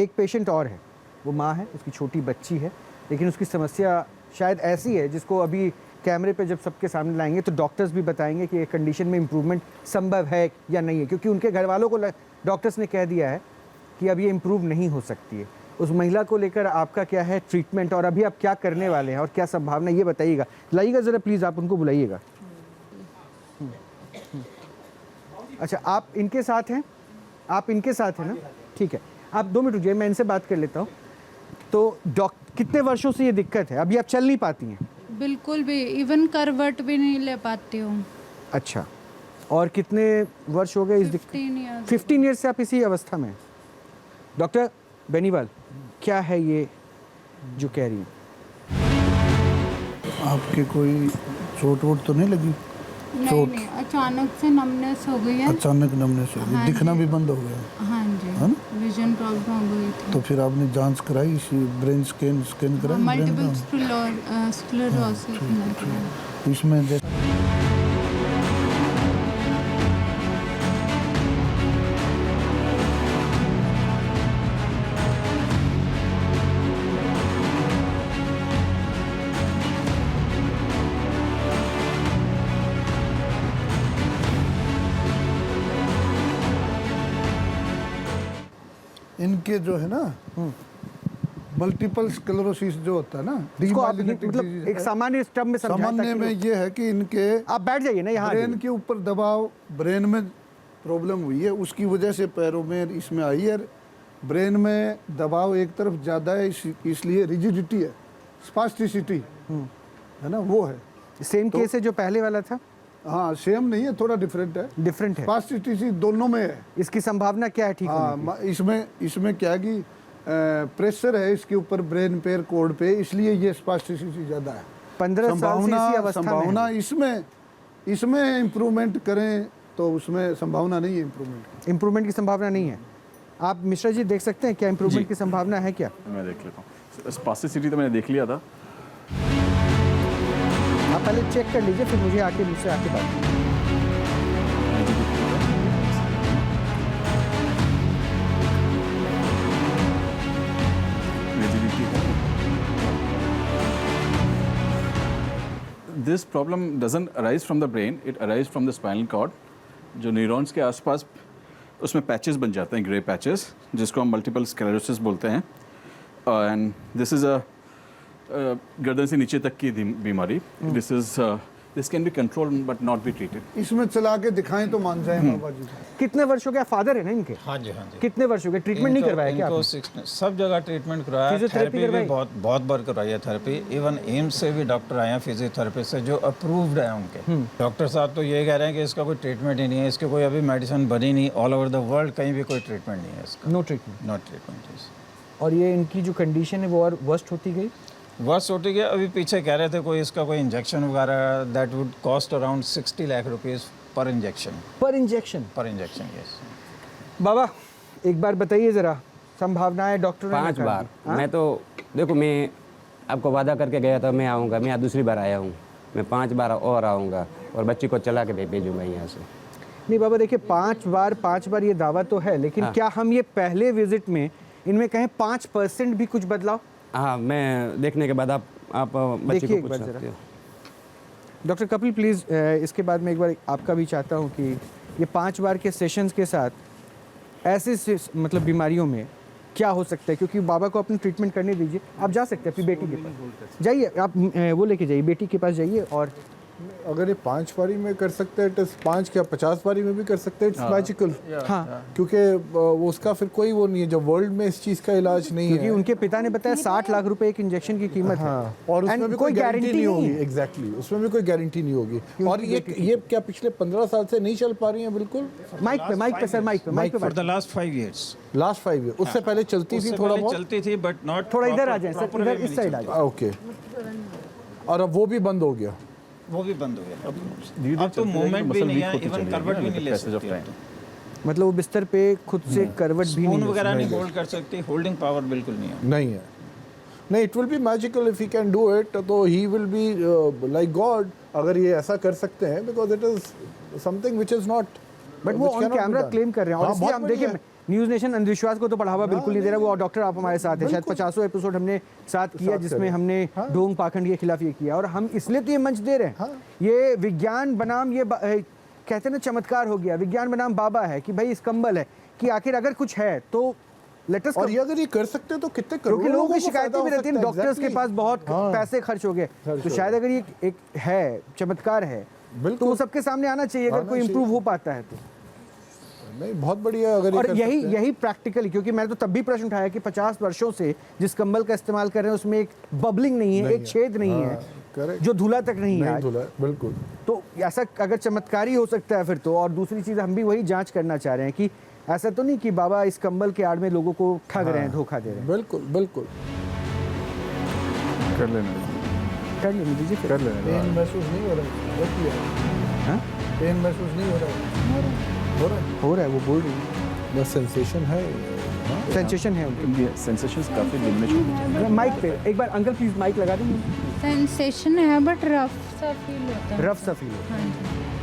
एक पेशेंट और है, वो माँ है, उसकी छोटी बच्ची है, लेकिन उसकी समस्या शायद ऐसी है जिसको अभी कैमरे पे जब सबके सामने लाएंगे तो डॉक्टर्स भी बताएंगे कि ये कंडीशन में इम्प्रूवमेंट संभव है या नहीं है, क्योंकि उनके घर वालों को डॉक्टर्स ने कह दिया है कि अब ये इम्प्रूव नहीं हो सकती है। उस महिला को लेकर आपका क्या है ट्रीटमेंट और अभी आप क्या करने वाले हैं और क्या संभावना, ये बताइएगा। लाइएगा ज़रा प्लीज़, आप उनको बुलाइएगा। अच्छा, आप इनके साथ हैं? आप इनके साथ हैं ना? ठीक है, आप 2 मिनट रुकिए, मैं इनसे बात कर लेता हूँ। तो कितने वर्षों से ये दिक्कत है? अभी आप चल नहीं पाती हैं? बिल्कुल भी, इवन करवट भी नहीं ले पाती हूँ। अच्छा, और कितने वर्ष हो गए इस दिक्कत? 15 ईयर्स से आप इसी अवस्था में हैं। डॉक्टर बेनीवाल, क्या है ये जो कह रही हैं? आपके कोई चोट वोट तो नहीं लगी? नहीं, अचानक से नमनेस हो गई है। अचानक नमनेस हो गई, हाँ दिखना जी। भी बंद हो गया? हाँ जी, है ना? विजन प्रॉब्लम हो गई थी। तो फिर आपने जांच कराई, ब्रेन स्कैन कराई? Multiple sclerosis. इसमें इनके जो है ना मल्टीपल स्क्लेरोसिस जो होता है ना, इसको आप मतलब एक सामान्य टर्म में समझाएं। सामान्य में ये है कि इनके आप बैठ जाइए ना यहाँ। ब्रेन के ऊपर दबाव, ब्रेन में प्रॉब्लम हुई है, उसकी वजह से पैरों में इसमें आई है। ब्रेन में दबाव एक तरफ ज़्यादा है, इसलिए रिजिडिटी है, स्पास्टिसिटी है ना, वो है। सेम केस है जो पहले वाला था? हाँ, सेम नहीं है, थोड़ा डिफरेंट है। डिफरेंट है, स्पास्टिसिटी दोनों में है। इसकी संभावना क्या है ठीक होने की? इसमें क्या कि प्रेशर है इसके ऊपर, ब्रेन पे, कोड पे, इसलिए ये स्पास्टिसिटी ज़्यादा है। 15 साल से इसी अवस्था में है। संभावना इसमें इम्प्रूवमेंट करें तो उसमें संभावना नहीं है इम्प्रूवमेंट। इम्प्रूवमेंट की संभावना नहीं है। आप मिश्रा जी देख सकते हैं क्या इम्प्रूवमेंट की संभावना है क्या? मैं देख लेता हूँ। स्पास्टिसिटी तो मैंने देख लिया था। आप पहले चेक कर लीजिए, फिर मुझे आके मुझसे आके बात कीजिए। This problem doesn't arise from the brain, it arises from the spinal cord. जो न्यूरॉन्स के आसपास उसमें पैचेस बन जाते हैं, ग्रे पैचेस, जिसको हम मल्टीपल स्क्लेरोसिस बोलते हैं। एंड दिस इज़ गर्दन से नीचे तक की बीमारी। This can be controlled but not be treated. इसमें चला के दिखाएं तो मान जाए बाबा जी। कितने वर्षों के फादर है ना इनके? हाँ जी, हाँ जी। कितने वर्षों के ट्रीटमेंट नहीं करवाया क्या आपने? सब जगह ट्रीटमेंट करवाया, थेरेपी भी बहुत बार करवाई है थेरेपी। इवन एम्स से भी डॉक्टर आए हैं फिजियोथेरेपी से जो अप्रूव्ड है उनके। डॉक्टर साहब तो ये कह रहे हैं कि इसका कोई ट्रीटमेंट ही नहीं है, इसकी कोई अभी मेडिसिन बनी नहीं, ऑल ओवर द वर्ल्ड कहीं भी कोई ट्रीटमेंट नहीं है इसका। No treatment? No treatment. और ये इनकी जो कंडीशन है वो और वर्स्ट होती गई? वर्स्ट होती गई। अभी पीछे कह रहे थे कोई इसका कोई इंजेक्शन वगैरह, that would cost around 60 lakh rupees पर इंजेक्शन। पर इंजेक्शन? पर इंजेक्शन, यस। बाबा एक बार बताइए ज़रा, संभावनाएं डॉक्टर ने 5 बार। मैं तो देखो, मैं आपको वादा करके गया था मैं आऊँगा, मैं आज दूसरी बार आया हूँ, मैं 5 बार और आऊँगा और बच्ची को चला के भेजूँगा यहाँ से। नहीं बाबा देखिए, 5 बार ये दावा तो है, लेकिन क्या हम ये पहले विजिट में इनमें कहें 5% भी कुछ बदलाव? हाँ, मैं देखने के बाद आप बच्ची को पूछ सकते हो। डॉक्टर कपिल प्लीज़, इसके बाद मैं एक बार आपका भी चाहता हूँ कि ये 5 बार के सेशंस के साथ ऐसे मतलब बीमारियों में क्या हो सकता है, क्योंकि बाबा को अपनी ट्रीटमेंट करने दीजिए। आप जा सकते हैं अपनी बेटी के पास जाइए, आप वो लेके जाइए, बेटी के पास जाइए। और अगर ये 5 बारी में कर सकते हैं, 5 क्या 50 बारी में भी कर सकते हैं, इट्स मैजिकल। हाँ, क्योंकि वो उसका फिर कोई वो नहीं है, जब वर्ल्ड में इस चीज़ का इलाज नहीं क्योंकि है। उनके पिता ने बताया 60 लाख रुपए एक इंजेक्शन की कीमत है। और उसमें भी कोई गारंटी नहीं होगी। है। एग्जैक्टली, उसमें भी कोई गारंटी नहीं होगी। और ये क्या पिछले 15 साल से नहीं चल पा रही हैं? बिल्कुल माइक पे सर, माइक पे for the last 5 years। Last 5 year उससे पहले चलती थी, थोड़ा बहुत चलती थी बट नॉट। थोड़ा इधर आ जाए सर, इधर इस साइड आ जाए। ओके, और अब वो भी बंद हो गया? वो भी बंद हो गया। अब तो मूवमेंट भी नहीं है, इवन करवट भी नहीं ले सकती। मतलब वो बिस्तर पे खुद से करवट भी स्पून नहीं वगैरह नहीं होल्ड कर सकती, होल्डिंग पावर बिल्कुल नहीं है। नहीं है। नहीं, it will be magical if he can do it, तो he will be like God अगर ये ऐसा कर सकते हैं, because it is something which is not. But वो ऑन कैमरा क्लेम कर रहे हैं। और इसलिए हम देखिए, न्यूज़ नेशन अंधविश्वास को तो बढ़ावा बिल्कुल नहीं दे रहा। वो डॉक्टर आप हमारे साथ हैं, शायद 50 एपिसोड हमने साथ किया जिसमें हमने ढोंग पाखंड के खिलाफ ये किया, और हम इसलिए तो ये मंच दे रहे हैं। ये विज्ञान बनाम ये कहते हैं ना चमत्कार हो गया, विज्ञान बनाम बाबा है कि भाई इस कंबल है कि आखिर अगर कुछ है तो लेटेस्ट। और ये अगर ये कर सकते हैं तो कितने क्योंकि करोड़ों लोगों की शिकायतें भी रहती हैं डॉक्टर्स के पास बहुत पैसे खर्च हो गए, तो शायद अगर ये एक है चमत्कार है तो वो सबके सामने आना चाहिए अगर कोई इम्प्रूव हो पाता है तो। नहीं, बहुत बढ़िया अगर और यही प्रैक्टिकली, क्योंकि मैंने तो तब भी प्रश्न उठाया कि 50 वर्षों से जिस कंबल का इस्तेमाल कर रहे हैं उसमें एक बबलिंग नहीं है, एक छेद नहीं है, जो धुला तक नहीं है, बिल्कुल। तो ऐसा अगर चमत्कारी हो सकता है फिर तो। और दूसरी चीज़ हम भी वही जांच करना चाह रहे हैं कि ऐसा तो नहीं कि बाबा इस कंबल के आड़ में लोगों को ठग रहे हैं, धोखा दे रहे हैं। बिल्कुल बिल्कुल। कर लेने दीजिए फिर। कर लेने पेन महसूस नहीं हो रहा है? पेन महसूस नहीं हो रहा है? हो रहा है, वो बोल रही है। बस सेंसेशन है, सेंसेशन है उनकी। सेंसेशंस काफ़ी डिमिनिश होते हैं। माइक पे एक बार अंकल प्लीज माइक लगा देंगे। सेंसेशन है बट रफ सा फील होता है। रफ सा फील होता हाँ जी।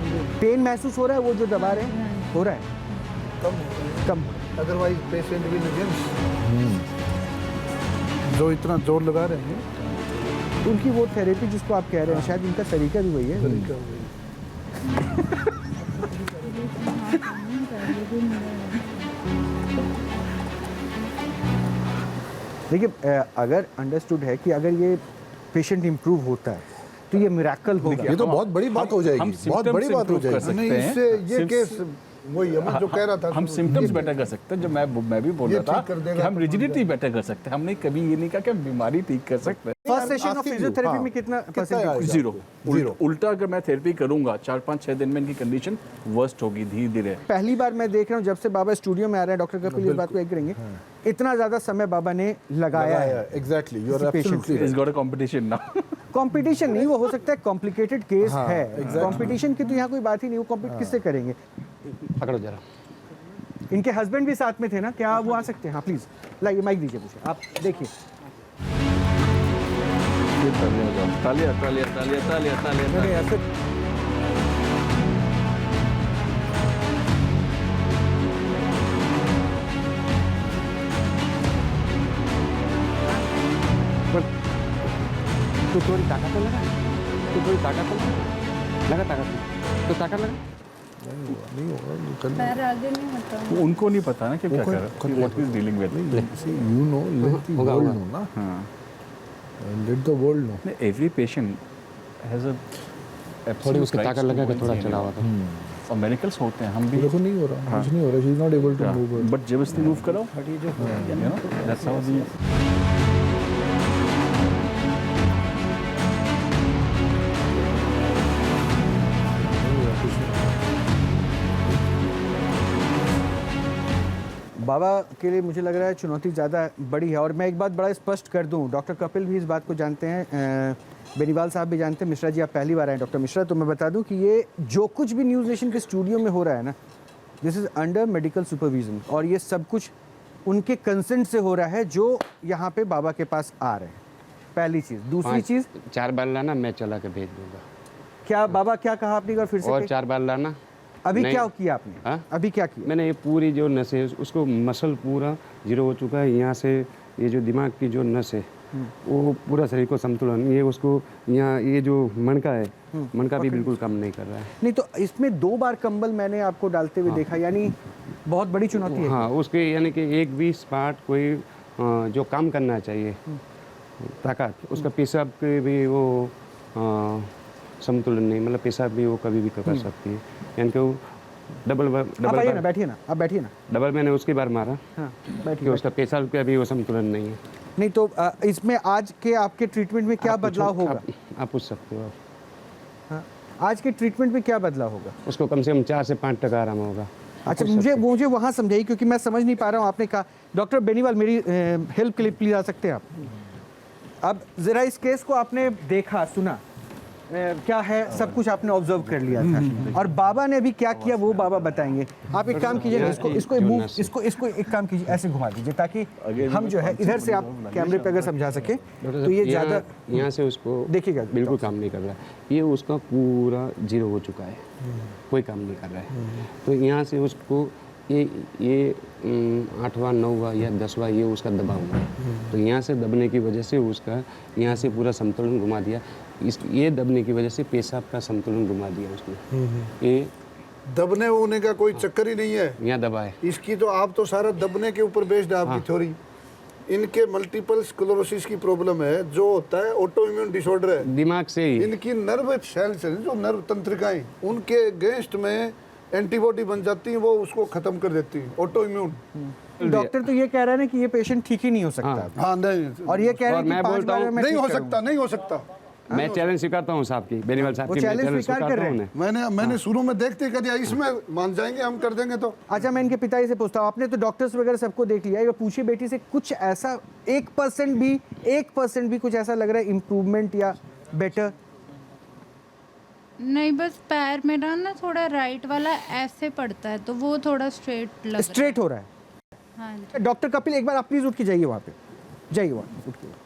है। पेन महसूस हो रहा है, वो जो दबा रहे हैं हो रहा है कम। अदरवाइज पेशेंट विल अगेंस्ट जो इतना जोर लगा रहे हैं तो उनकी वो थेरेपी जिसको आप कह रहे हैं शायद उनका तरीका भी वही है। देखिए अगर अंडरस्टूड है कि अगर ये पेशेंट इम्प्रूव होता है तो ये मिरेकल होगा। ये तो बहुत बड़ी बात हो जाएगी, बहुत बड़ी बात हो जाएगी। नहीं, इससे ये केस वही है जो कह रहा था, हम सिम्टम्स बेटर कर सकते हैं। जो मैं भी बोल रहा था कि हम रिजिडिटी बेटर कर सकते हैं, हमने कभी ये नहीं कहा कि हम बीमारी ठीक कर सकते हैं। फर्स्ट सेशन ऑफ फिजियोथेरेपी में कितना परसेंट? जीरो। उल्टा अगर मैं थेरेपी करूंगा 4-5-6 दिन में इनकी कंडीशन वर्स्ट होगी धीरे धीरे। पहली बार मैं देख रहा हूँ जब से बाबा स्टूडियो में आ रहे हैं, डॉक्टर कपिल इस बात को एग्री करेंगे, इतना ज्यादा समय बाबा ने लगाया है। Exactly, you are absolutely it's got a competition now. Competition नहीं, वो हो सकता है कॉम्प्लिकेटेड केस है। कंपटीशन की तो यहाँ कोई बात ही नहीं, वो कॉम्पीट किससे करेंगे? पकड़ो जरा। इनके हस्बैंड भी साथ में थे ना, क्या वो आ सकते हैं? हाँ प्लीज लाइए माइक दीजिए मुझे, आप देखिए। तालियां तालियां तालियां तालियां तालियां। नहीं ऐसे तो थोड़ी ताकत तो लगा, तो थोड़ी ताकत तो लगा ताकत तो ताकत लगा। नहीं होगा। पैर आगे नहीं होता। उनको नहीं पता ना कि क्या कर रहा है, what is dealing with. You know, let the world know ना। हाँ, let the world know. Every patient has a थोड़ी उसकी ताकत लगा के थोड़ा चला हुआ था। और मेडिकल्स होते हैं, हम भी देखो नहीं हो रहा, कुछ नहीं हो रहा, she is not able to move. But जबरदस्ती मूव करो, यू नो दैट्स हाउ दी। बाबा के लिए मुझे लग रहा है चुनौती ज़्यादा बड़ी है। और मैं एक बात बड़ा स्पष्ट कर दूं, डॉक्टर कपिल भी इस बात को जानते हैं, बेनीवाल साहब भी जानते हैं, मिश्रा जी आप पहली बार आए डॉक्टर मिश्रा, तो मैं बता दूं कि ये जो कुछ भी न्यूज़ नेशन के स्टूडियो में हो रहा है ना, this is under medical supervision, और ये सब कुछ उनके कंसेंट से हो रहा है जो यहाँ पे बाबा के पास आ रहे हैं। पहली चीज़। दूसरी चीज़, 4 बार लाना, मैं चला के भेज दूंगा। क्या बाबा क्या कहा आपने, एक बार फिर से? और 4 बार लाना। अभी नहीं। क्या किया आपने? हाँ? अभी क्या किया? मैंने ये पूरी जो नस है उसको मसल पूरा जीरो हो चुका है। यहाँ से ये जो दिमाग की जो नस है वो पूरा शरीर को संतुलन, ये उसको यहाँ ये जो मणका है, मणका भी बिल्कुल काम नहीं कर रहा है। नहीं तो इसमें 2 बार कंबल मैंने आपको डालते हुए देखा, यानी बहुत बड़ी चुनौती है। हाँ, उसके यानी कि एक भी स्पार्ट कोई जो काम करना चाहिए ताकत, उसका पेशाब के भी वो संतुलन नहीं, मतलब पेशाब भी वो कभी भी कर सकती है। यानी कि वो डबल ना, बैठिए ना, आप बैठिए ना। डबल मैंने उसकी बार मारा। हाँ, कि बैठिए। उसका पेशाब का भी वो संतुलन नहीं है। नहीं तो इसमें आज के आपके ट्रीटमेंट में क्या बदलाव होगा? आप पूछ सकते हो। हाँ, आज के ट्रीटमेंट में क्या बदलाव होगा? उसको कम से कम 4 से 5% आराम होगा। अच्छा, मुझे वहाँ समझाइए, क्योंकि मैं समझ नहीं पा रहा हूँ। आपने कहा डॉक्टर बेनीवाल, मेरी हेल्प के लिए प्लीज आ सकते हैं आप? अब जरा इस केस को आपने देखा, सुना, क्या है, सब कुछ आपने ऑब्जर्व कर लिया था, और बाबा ने भी क्या किया वो बाबा बताएंगे। आप एक काम कीजिए ना, इसको एक काम कीजिए, ऐसे घुमा दीजिए ताकि हम जो है इधर से आप कैमरे पे अगर समझा सके तो ये ज़्यादा। यहाँ से उसको देखिएगा, बिल्कुल काम नहीं कर रहा है। ये उसका पूरा जीरो हो चुका है, कोई काम नहीं कर रहा है। तो यहाँ से उसको ये 8वां 9वां या 10वां ये उसका दबाव है। तो यहाँ से दबने की वजह से उसका यहाँ से पूरा संतुलन घुमा दिया। ये दबने की वजह से पेशाब का संतुलन घुमा दिया उसने। ये दबने होने का कोई चक्कर ही नहीं है, यहाँ दबा है। इसकी तो आप तो सारा दबने के ऊपर बेस्ड है आपकी थ्योरी। इनके मल्टीपल स्क्लेरोसिस की प्रॉब्लम है, जो होता है ऑटो इम्यून डिसऑर्डर है, दिमाग से ही इनकी नर्व सेल्स है, जो नर्व तंत्रिकाएं उनके अगेंस्ट में एंटीबॉडी बन जाती हैं, वो उसको खत्म कर देती हैं, ऑटो इम्यून। डॉक्टर तो ये कह रहा है ना कि ये पेशेंट ठीक ही नहीं हो सकता। हाँ नहीं, और ये कह रहे हैं कि मैं 5 बोलता बार हूँ, में नहीं ठीक हो करूंगा। सकता, नहीं हो सकता। मैं चैलेंज स्वीकारता हूँ साहब की, बेनीवाल साहब वो की, मैं challenge चैलेंज स्वीकार कर स्वीकारता रहे हूँ हैं। उन्हें। मैंने शुरू में देखते कर दिया, इसमें मान जाएंगे हम कर देंगे तो। अच्छा, मैं इनके पिताजी से पूछता हूँ, आपने तो डॉक्टर्स वगैरह सबको देख लिया है, पूछिए बेटी से कुछ ऐसा 1% भी कुछ ऐसा लग रहा है इम्प्रूवमेंट या बेटर? नहीं, बस पैर मेरा ना थोड़ा राइट वाला ऐसे पड़ता है, तो वो थोड़ा स्ट्रेट लग स्ट्रेट हो रहा है। रहा है। हाँ जी। डॉक्टर कपिल, एक बार आप प्लीज उठ के जाइए वहाँ पे, जाइए वहाँ उठ के।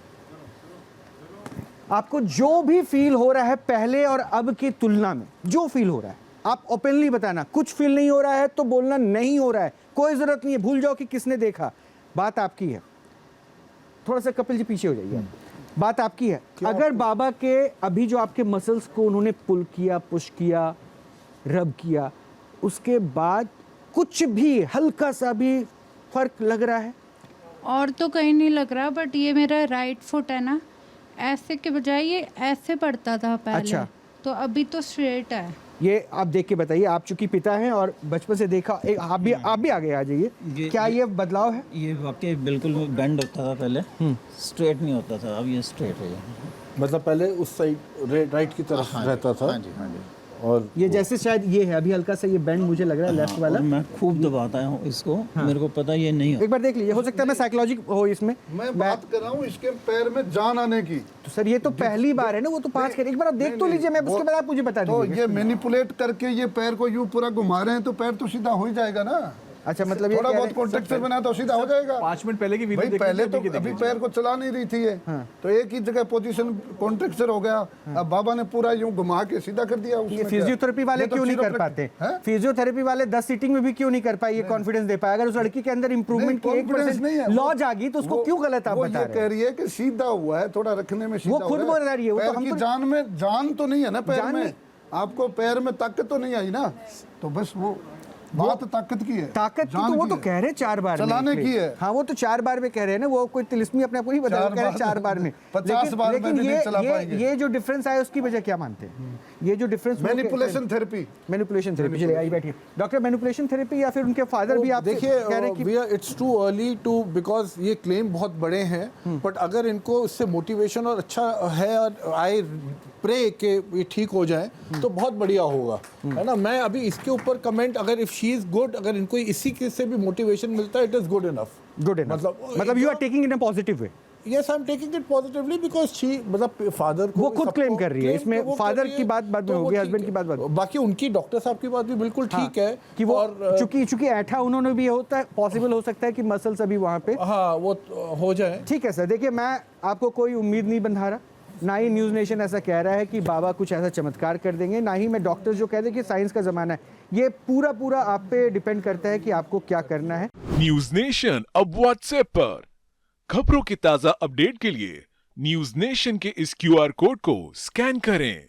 आपको जो भी फील हो रहा है पहले और अब की तुलना में, जो फील हो रहा है आप ओपनली बताना। कुछ फील नहीं हो रहा है तो बोलना नहीं हो रहा है, कोई जरूरत नहीं है, भूल जाओ कि किसने देखा, बात आपकी है। थोड़ा सा कपिल जी पीछे हो जाइए, बात आपकी है। अगर बाबा के अभी जो आपके मसल्स को उन्होंने पुल किया, पुश किया, रब किया, उसके बाद कुछ भी हल्का सा भी फर्क लग रहा है? और तो कहीं नहीं लग रहा, बट ये मेरा राइट फुट है ना, ऐसे के बजाय ये ऐसे पड़ता था पहले। अच्छा। तो अभी तो स्ट्रेट है। ये आप देख के बताइए, आप चूंकि पिता हैं और बचपन से देखा, आप भी आगे आ जाइए। क्या ये बदलाव है? ये वाकई बिल्कुल बेंड होता था पहले, स्ट्रेट नहीं होता था, अब ये स्ट्रेट है। मतलब पहले उस साइड राइट की तरफ रहता था। हाँ जी, हाँ जी। और ये जैसे शायद ये है, अभी हल्का सा ये बैंड मुझे लग रहा है लेफ्ट वाला। और मैं खूब दबाता हूँ इसको, मेरे को पता ये नहीं एक बार देख लीजिए, हो सकता है मैं साइकोलॉजी हो इसमें। मैं बात कर रहा हूँ इसके पैर में जान आने की। तो सर ये तो पहली बार है ना, वो तो 5 कर, एक बार आप देख तो लीजिए, मैं उसके बाद आप मुझे बता तो दीजिए। ये मैनिपुलेट करके ये पैर को यूं पूरा घुमा रहे हैं, तो पैर तो सीधा हो ही जाएगा ना। अच्छा, मतलब ये थोड़ा कह बहुत रहे हैं- कॉन्ट्रेक्चर बना तो सीधा हो जाएगा। 5 मिनट पहले की वीडियो भाई देखी पहले थी, तो अभी की अभी देखी पैर को चला नहीं रही थी ये, तो एक ही जगह पोजीशन कॉन्ट्रेक्चर हो गया। अब बाबा ने पूरा यूं घुमा के सीधा कर दिया। ये फिजियोथेरेपी वाले क्यों नहीं कर पाते? फिजियोथेरेपी वाले 10 सीटिंग में भी क्यों नहीं कर पाए, ये कॉन्फिडेंस दे पाए? अगर उस लड़की के अंदर इंप्रूवमेंट की 1% लॉज आ गई तो उसको क्यों गलत आप बता ये रहे कह हैं? रही है कि सीधा हुआ है, थोड़ा रखने में सीधा वो खुद हुआ बोल रही है, वो तो पैर हम की तो- जान में जान तो नहीं है ना पैर जान में, में- आपको पैर में ताकत तो नहीं आई ना, तो बस वो बात ताकत की है। ताकत की जान तो वो की तो है। कह रहे हैं 4 बार में चलाने की है। हाँ, वो तो 4 बार में कह रहे हैं ना, वो कोई तिलिस्मी अपने आप को नहीं बता रहे, वो कह रहे हैं 4 बार में। 50 बार में लेकिन भी नहीं चला पाएंगे। ये जो डिफरेंस आया उसकी वजह क्या मानते हैं? ये जो difference manipulation therapy, manipulation therapy. चलिए आई बैठिए डॉक्टर, मैनिपुलेशन थेरेपी या फिर उनके फादर भी आप देखिए, कह रहे हैं कि it's too early to, because ये क्लेम बहुत बड़े हैं, बट अगर इनको उससे मोटिवेशन और अच्छा है, और आई प्रे कि ये ठीक हो जाए तो बहुत बढ़िया होगा, है ना। मैं अभी इसके ऊपर कमेंट, अगर इफ शी इज गुड, अगर इनको इसी के से भी मोटिवेशन मिलता है, it is good enough. Good enough, मतलब you are taking in a positive way. Yes, I am taking it positively, because she, मतलब फादर को वो खुद claim कर रही है, इसमें father की बात बाद में होगी, husband की बात बाद में। बाकी उनकी डॉक्टर साहब की बात भी बिल्कुल ठीक है कि वो और चूंकि ऐठा उन्होंने भी होता है, पॉसिबल हो सकता है कि मसल्स अभी वहाँ पे। हाँ, वो हो जाए। ठीक है सर, देखिए मैं आपको कोई उम्मीद नहीं बंधा रहा, ना ही न्यूज़ नेशन ऐसा कह रहा है कि बाबा कुछ ऐसा चमत्कार कर देंगे, ना ही मैं डॉक्टर्स जो कहते हैं कि साइंस का ज़माना है। ये पूरा आप पे डिपेंड करता है कि आपको क्या करना है। न्यूज नेशन अब व्हाट्सएप पर खबरों की ताजा अपडेट के लिए न्यूज नेशन के इस QR कोड को स्कैन करें।